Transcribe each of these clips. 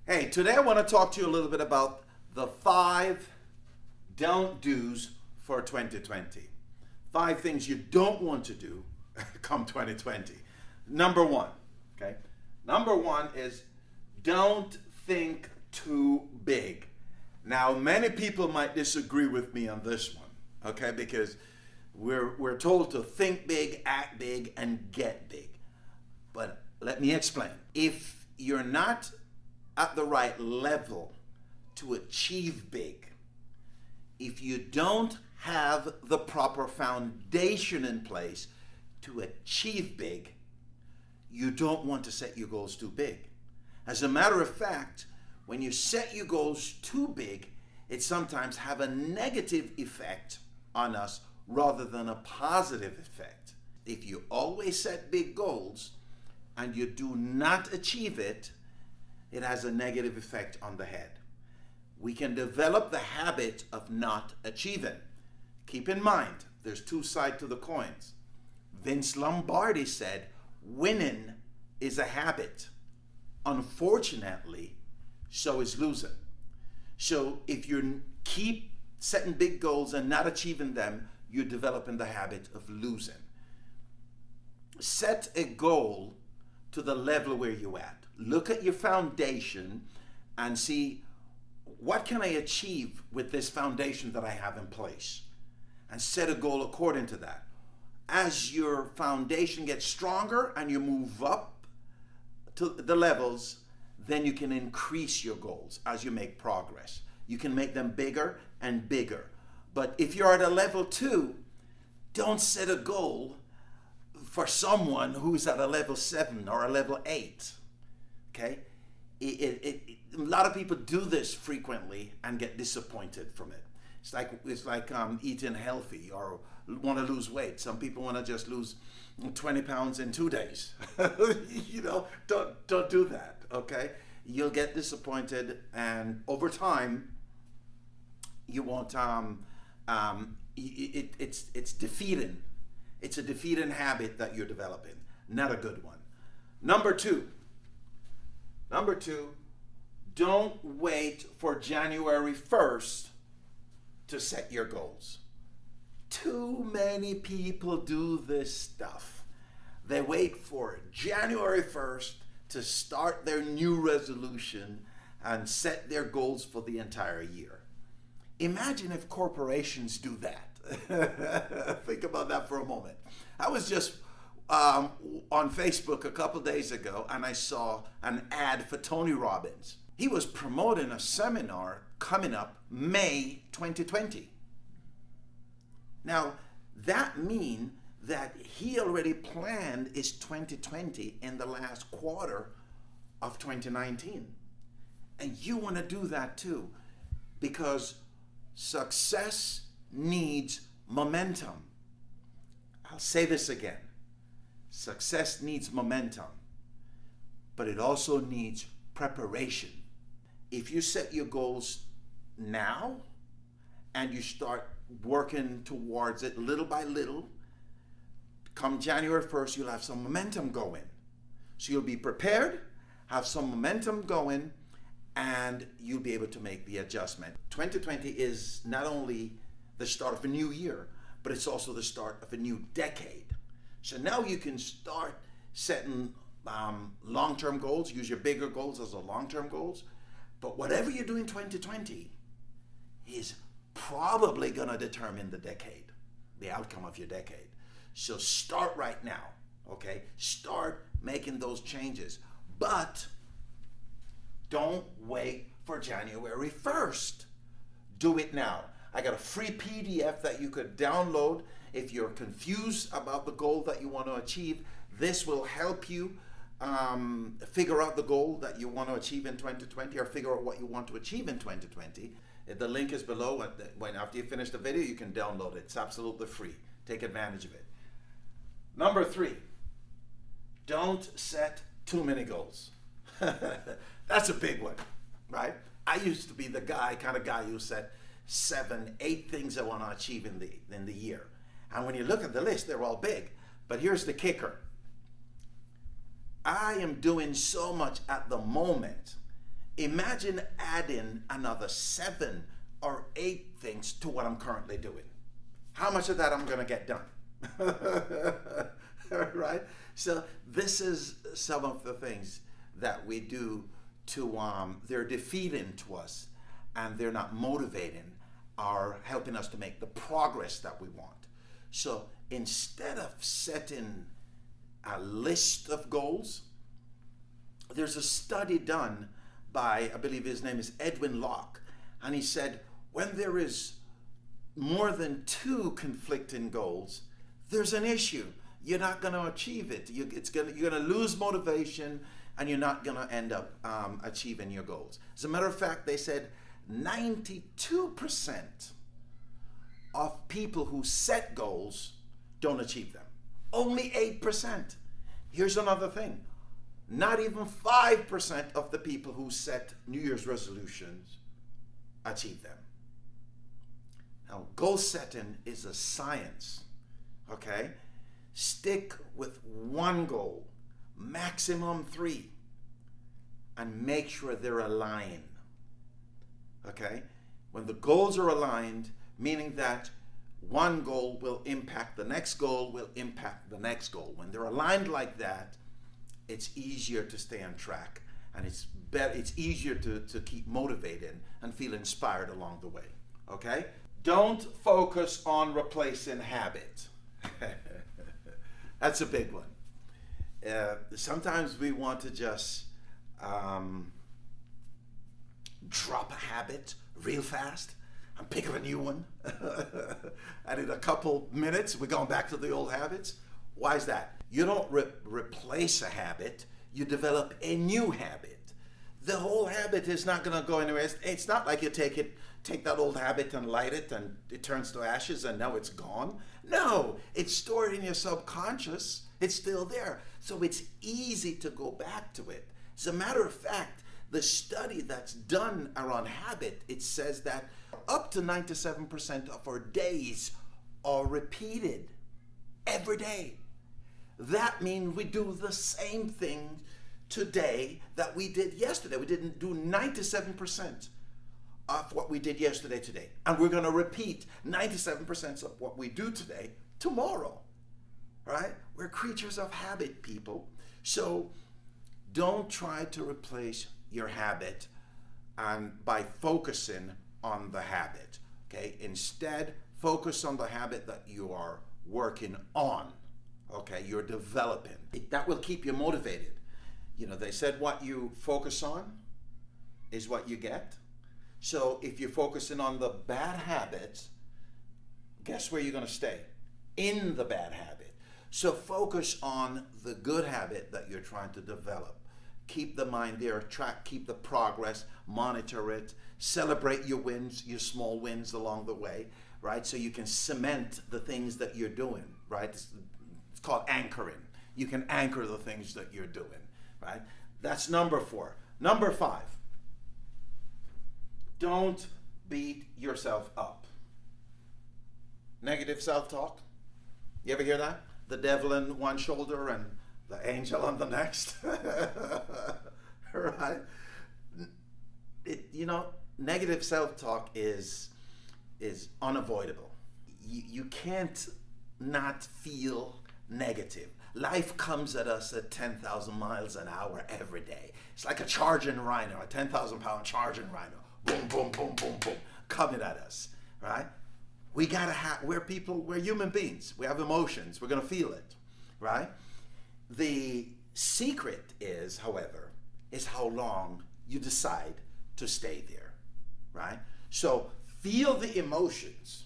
Hey, today I want to talk to you a little bit about the 5 don't do's for 2020. 5 things you don't want to do come 2020. Number 1, okay? Number 1 is don't think too big. Now, many people might disagree with me on this one, okay? Because we're told to think big, act big, and get big. But let me explain. If you're not at the right level to achieve big, if you don't have the proper foundation in place to achieve big, you don't want to set your goals too big. As a matter of fact, when you set your goals too big, it sometimes have a negative effect on us rather than a positive effect. If you always set big goals and you do not achieve it, it has a negative effect on the head. We can develop the habit of not achieving. Keep in mind, there's 2 sides to the coins. Vince Lombardi said, winning is a habit. Unfortunately, so is losing. So if you keep setting big goals and not achieving them, you're developing the habit of losing. Set a goal to the level where you're at. Look at your foundation and see, what can I achieve with this foundation that I have in place? And set a goal according to that. As your foundation gets stronger and you move up to the levels, then you can increase your goals as you make progress. You can make them bigger and bigger. But if you're at a level 2, don't set a goal for someone who's at a level 7 or a level 8. Okay? A lot of people do this frequently and get disappointed from it. It's like eating healthy or want to lose weight. Some people want to just lose 20 pounds in 2 days. Don't do that. Okay? You'll get disappointed, and over time, you won't. It's defeating. It's a defeating habit that you're developing. Not a good one. Number two, don't wait for January 1st to set your goals. Too many people do this stuff. They wait for January 1st to start their new resolution and set their goals for the entire year. Imagine if corporations do that. Think about that for a moment. I was just on Facebook a couple days ago, and I saw an ad for Tony Robbins. He was promoting a seminar coming up May 2020. Now, that means that he already planned his 2020 in the last quarter of 2019. And you want to do that too, because success needs momentum. I'll say this again. Success needs momentum, but it also needs preparation. If you set your goals now and you start working towards it little by little, come January 1st, you'll have some momentum going. So you'll be prepared, have some momentum going, and you'll be able to make the adjustment. 2020 is not only the start of a new year, but it's also the start of a new decade. So now you can start setting long-term goals, use your bigger goals as the long-term goals. But whatever you do in 2020 is probably going to determine the outcome of your decade. So start right now, okay? Start making those changes. But don't wait for January 1st. Do it now. I got a free PDF that you could download if you're confused about the goal that you want to achieve. This will help you figure out the goal that you want to achieve in 2020, or figure out what you want to achieve in 2020. The link is below. After you finish the video, you can download it. It's absolutely free. Take advantage of it. Number 3, don't set too many goals. That's a big one, right? I used to be the kind of guy who set 7, 8 things I want to achieve in the year. And when you look at the list, they're all big. But here's the kicker. I am doing so much at the moment Imagine adding another 7 or 8 things to what I'm currently doing. How much of that I'm going to get done? Right? So this is some of the things that we do to, they're defeating to us, and they're not motivating or helping us to make the progress that we want. So instead of setting a list of goals, there's a study done by, I believe his name is Edwin Locke, and he said when there is more than 2 conflicting goals, there's an issue. You're not going to achieve it. You're going to lose motivation, and you're not going to end up achieving your goals. As a matter of fact, they said 92% of people who set goals don't achieve them. Only 8%. Here's another thing. Not even 5% of the people who set New Year's resolutions achieve them. Now, goal setting is a science, okay? Stick with 1 goal, maximum 3, and make sure they're aligned, okay? When the goals are aligned, meaning that one goal will impact the next goal, will impact the next goal. When they're aligned like that, it's easier to stay on track, and it's easier to keep motivated and feel inspired along the way, okay? Don't focus on replacing habit. That's a big one. Sometimes we want to just drop a habit real fast and pick up a new one. And in a couple minutes, we're going back to the old habits. Why is that? You don't replace a habit, you develop a new habit. The whole habit is not going to go anywhere. It's not like you take that old habit and light it and it turns to ashes and now it's gone. No, it's stored in your subconscious. It's still there. So it's easy to go back to it. As a matter of fact, the study that's done around habit, it says that up to 97% of our days are repeated every day. That means we do the same thing today that we did yesterday. We didn't do 97% of what we did yesterday today. And we're going to repeat 97% of what we do today tomorrow. Right? We're creatures of habit, people. So don't try to replace your habit by focusing on the habit. Okay? Instead, focus on the habit that you are working on. Okay? You're developing. That will keep you motivated. You know, they said what you focus on is what you get. So if you're focusing on the bad habits, guess where you're going to stay? In the bad habit. So focus on the good habit that you're trying to develop. Keep the mind there, keep the progress, monitor it, celebrate your wins, your small wins along the way, right? So you can cement the things that you're doing, right? It's called anchoring. You can anchor the things that you're doing, right? That's number 4. Number 5, don't beat yourself up. Negative self-talk. You ever hear that? The devil in one shoulder and the angel on the next. Right? Negative self-talk is unavoidable. You can't not feel negative. Life comes at us at 10,000 miles an hour every day. It's like a charging rhino, a 10,000-pound charging rhino. Boom, boom, boom, boom, boom, coming at us, right? We're human beings. We have emotions. We're going to feel it, right? The secret is, however, how long you decide to stay there, right? So feel the emotions.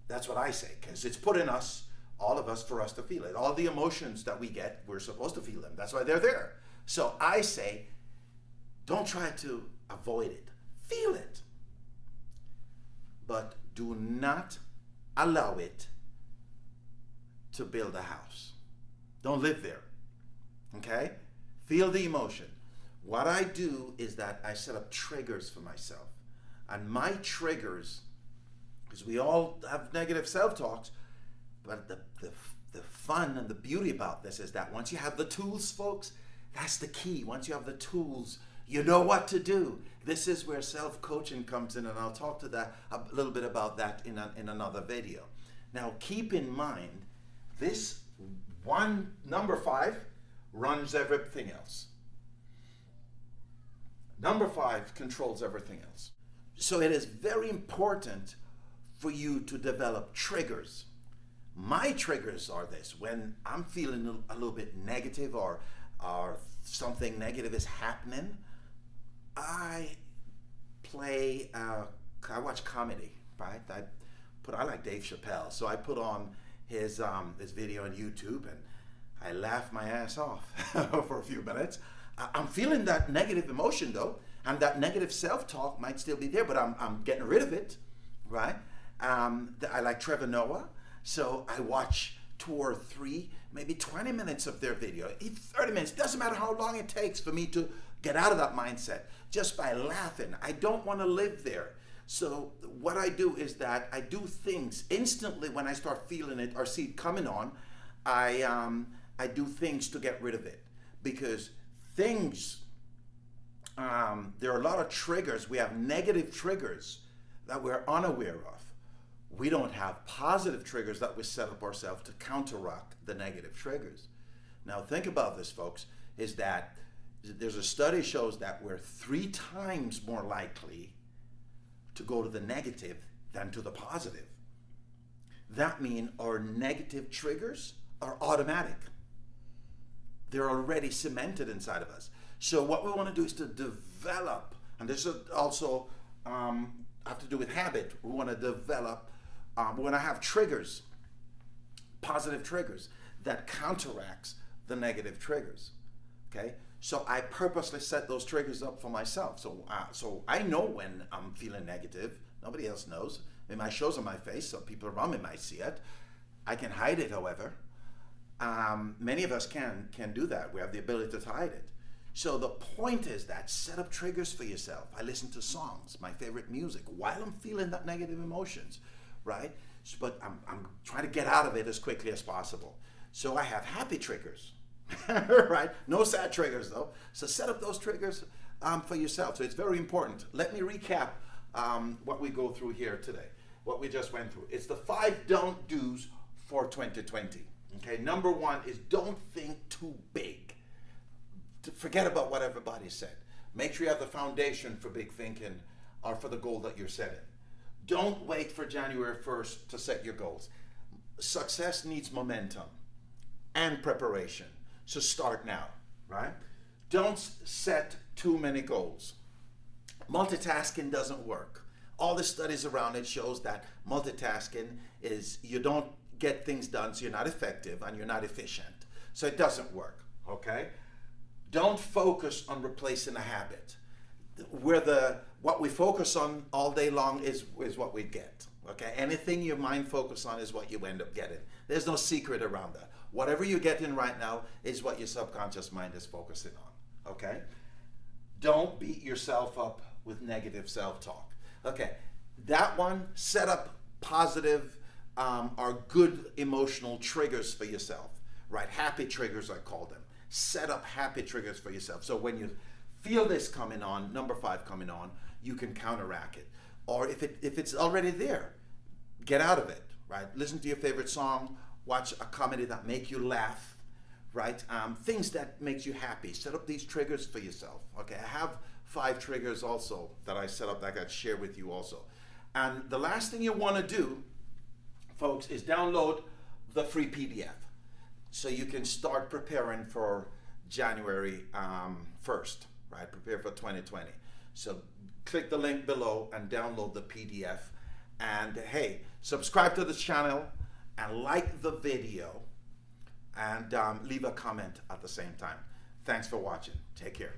That's what I say, because it's put in us, all of us, for us to feel it. All the emotions that we get, we're supposed to feel them. That's why they're there. So I say, don't try to avoid it. Feel it. But do not allow it to build a house. Don't live there. Okay? Feel the emotion. What I do is that I set up triggers for myself. And my triggers, because we all have negative self-talks, but the fun and the beauty about this is that once you have the tools, folks, that's the key. Once you have the tools, You know what to do. This is where self-coaching comes in, and I'll talk to that a little bit about that in another video. Now, keep in mind, this one, number 5, runs everything else. Number 5 controls everything else. So it is very important for you to develop triggers. My triggers are this: when I'm feeling a little bit negative or something negative is happening, I watch comedy, right? I like Dave Chappelle, so I put on his video on YouTube and I laugh my ass off for a few minutes. I'm feeling that negative emotion though, and that negative self-talk might still be there, but I'm getting rid of it, right? I like Trevor Noah, so I watch 2 or 3, maybe 20 minutes of their video. 30 minutes, doesn't matter how long it takes for me to get out of that mindset, just by laughing. I don't want to live there. So what I do is that I do things instantly when I start feeling it or see it coming on. I do things to get rid of it, because things, there are a lot of triggers. We have negative triggers that we're unaware of. We don't have positive triggers that we set up ourselves to counteract the negative triggers. Now think about this, folks, is that there's a study shows that we're 3 times more likely to go to the negative than to the positive. That means our negative triggers are automatic. They're already cemented inside of us. So what we want to do is to develop, and this is also have to do with habit. We want to develop, we want to have triggers, positive triggers that counteracts the negative triggers. Okay, so I purposely set those triggers up for myself. So I know when I'm feeling negative. Nobody else knows. It might show on my face, so people around me might see it. I can hide it, however. Many of us can do that. We have the ability to hide it. So the point is that set up triggers for yourself. I listen to songs, my favorite music, while I'm feeling that negative emotions, right? But I'm trying to get out of it as quickly as possible. So I have happy triggers, right? No sad triggers though. So set up those triggers for yourself. So it's very important. Let me recap what we go through here today, what we just went through. It's the 5 don't do's for 2020. Okay, number 1 is don't think too big. Forget about what everybody said. Make sure you have the foundation for big thinking or for the goal that you're setting. Don't wait for January 1st to set your goals. Success needs momentum and preparation. So start now, right? Don't set too many goals. Multitasking doesn't work. All the studies around it shows that multitasking is you don't get things done, so you're not effective and you're not efficient. So it doesn't work, okay? Don't focus on replacing a habit. What we focus on all day long is what we get, okay? Anything your mind focuses on is what you end up getting. There's no secret around that. Whatever you're getting right now is what your subconscious mind is focusing on, okay? Don't beat yourself up with negative self-talk. Okay, that one, set up positive or good emotional triggers for yourself, right? Happy triggers, I call them. Set up happy triggers for yourself. So when you feel this coming on, number 5 coming on, you can counteract it. Or if it's already there, get out of it, right? Listen to your favorite song, watch a comedy that make you laugh, right? Things that makes you happy. Set up these triggers for yourself. Okay, I have 5 triggers also that I set up that I got to share with you also. And the last thing you want to do, folks, is download the free PDF so you can start preparing for January 1st, right? Prepare for 2020. So click the link below and download the PDF. And hey, subscribe to the channel and like the video and leave a comment at the same time. Thanks for watching. Take care.